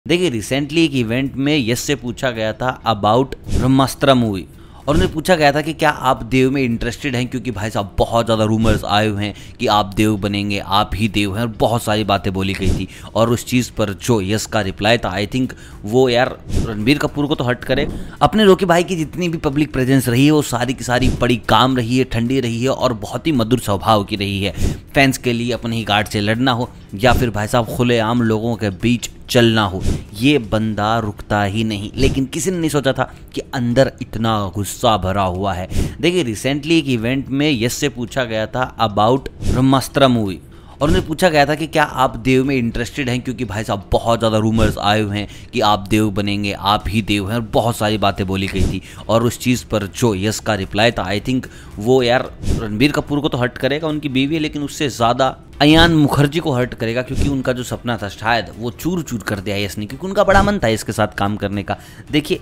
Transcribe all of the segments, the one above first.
देखिए रिसेंटली एक इवेंट में यश से पूछा गया था अबाउट ब्रह्मास्त्र मूवी और उन्हें पूछा गया था कि क्या आप देव में इंटरेस्टेड हैं, क्योंकि भाई साहब बहुत ज़्यादा रूमर्स आए हुए हैं कि आप देव बनेंगे, आप ही देव हैं, और बहुत सारी बातें बोली गई थी। और उस चीज़ पर जो यश का रिप्लाई था, आई थिंक वो यार रणबीर कपूर को तो हर्ट करे। अपने रोकी भाई की जितनी भी पब्लिक प्रेजेंस रही है वो सारी की सारी बड़ी काम रही है, ठंडी रही है और बहुत ही मधुर स्वभाव की रही है। फैंस के लिए अपने ही गार्ड से लड़ना हो या फिर भाई साहब खुलेआम लोगों के बीच चलना हो, ये बंदा रुकता ही नहीं। लेकिन किसी ने नहीं सोचा था कि अंदर इतना गुस्सा भरा हुआ है। देखिए रिसेंटली एक इवेंट में यश से पूछा गया था अबाउट ब्रह्मास्त्र मूवी और उन्हें पूछा गया था कि क्या आप देव में इंटरेस्टेड हैं, क्योंकि भाई साहब बहुत ज़्यादा रूमर्स आए हुए हैं कि आप देव बनेंगे, आप ही देव हैं, और बहुत सारी बातें बोली गई थी। और उस चीज़ पर जो यश का रिप्लाई था, आई थिंक वो यार रणबीर कपूर को तो हर्ट करेगा, उनकी बीवी है, लेकिन उससे ज़्यादा अयान मुखर्जी को हर्ट करेगा, क्योंकि उनका जो सपना था शायद वो चूर चूर कर दिया यश ने, क्योंकि उनका बड़ा मन था इसके साथ काम करने का। देखिए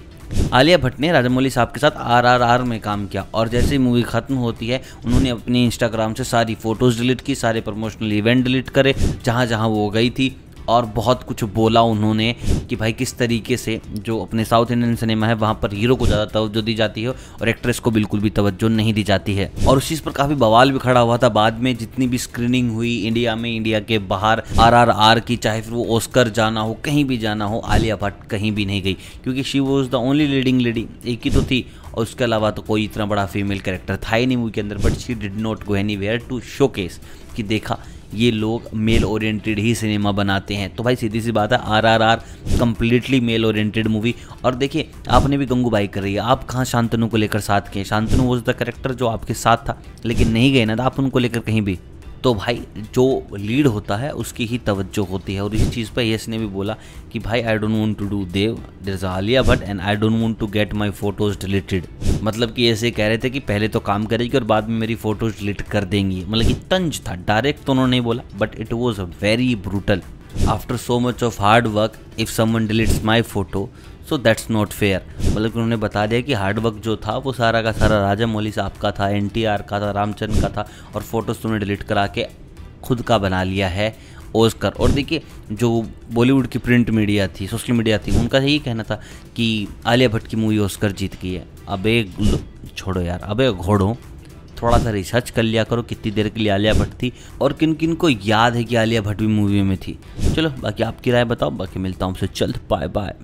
आलिया भट्ट ने राजामौली साहब के साथ RRR में काम किया और जैसे ही मूवी खत्म होती है उन्होंने अपनी इंस्टाग्राम से सारी फ़ोटोज़ डिलीट की, सारे प्रमोशनल इवेंट डिलीट करे जहाँ जहाँ वो गई थी, और बहुत कुछ बोला उन्होंने कि भाई किस तरीके से जो अपने साउथ इंडियन सिनेमा है वहाँ पर हीरो को ज़्यादा तवज्जो दी जाती है और एक्ट्रेस को बिल्कुल भी तवज्जो नहीं दी जाती है। और उस चीज़ पर काफ़ी बवाल भी खड़ा हुआ था। बाद में जितनी भी स्क्रीनिंग हुई इंडिया में, इंडिया के बाहर RRR की, चाहे फिर वो ऑस्कर जाना हो, कहीं भी जाना हो, आलिया भट्ट कहीं भी नहीं गई, क्योंकि she was the only leading lady, एक ही तो थी और उसके अलावा तो कोई इतना बड़ा फीमेल कैरेक्टर था ही नहीं मूवी के अंदर। But she did not go anywhere to showcase कि देखा ये लोग मेल ओरिएंटेड ही सिनेमा बनाते हैं। तो भाई सीधी सी बात है, RRR completely mail oriented movie. और देखिए आपने भी गंगूबाई कर रही है, आप कहाँ शांतनु को लेकर साथ गए? शांतनु वॉज द कैरेक्टर जो आपके साथ था, लेकिन नहीं गए ना आप उनको लेकर कहीं भी। तो भाई जो लीड होता है उसकी ही तवज्जो होती है। और इस चीज़ पर यश ने भी बोला कि भाई I don't want to do Dev, there is Alia Bhatt and I don't want to get my photos deleted. मतलब कि ऐसे कह रहे थे कि पहले तो काम करेगी और बाद में मेरी फोटोज डिलीट कर देंगी। मतलब कि तंज था, डायरेक्ट तो उन्होंने नहीं बोला, but it was very brutal. After so much of hard work if someone deletes my photo so that's not fair. मतलब उन्होंने बता दिया कि हार्ड वर्क जो था वो सारा का सारा राजामौली साहब का था, NTR का था, रामचंद्र का था, और फोटोज़ तुमने डिलीट करा के खुद का बना लिया है ऑस्कर। और देखिए जो बॉलीवुड की प्रिंट मीडिया थी, सोशल मीडिया थी, उनका यही कहना था कि आलिया भट्ट की मूवी ऑस्कर जीत गई है। अबे छोड़ो यार, अबे घोड़ो, थोड़ा सा रिसर्च कर लिया करो कितनी देर के लिए आलिया भट्ट थी और किन किन को याद है कि आलिया भट्ट भी मूवी में थी। चलो बाकी आपकी राय बताओ, बाकी मिलता हूँ आपसे जल्द, बाय बाय।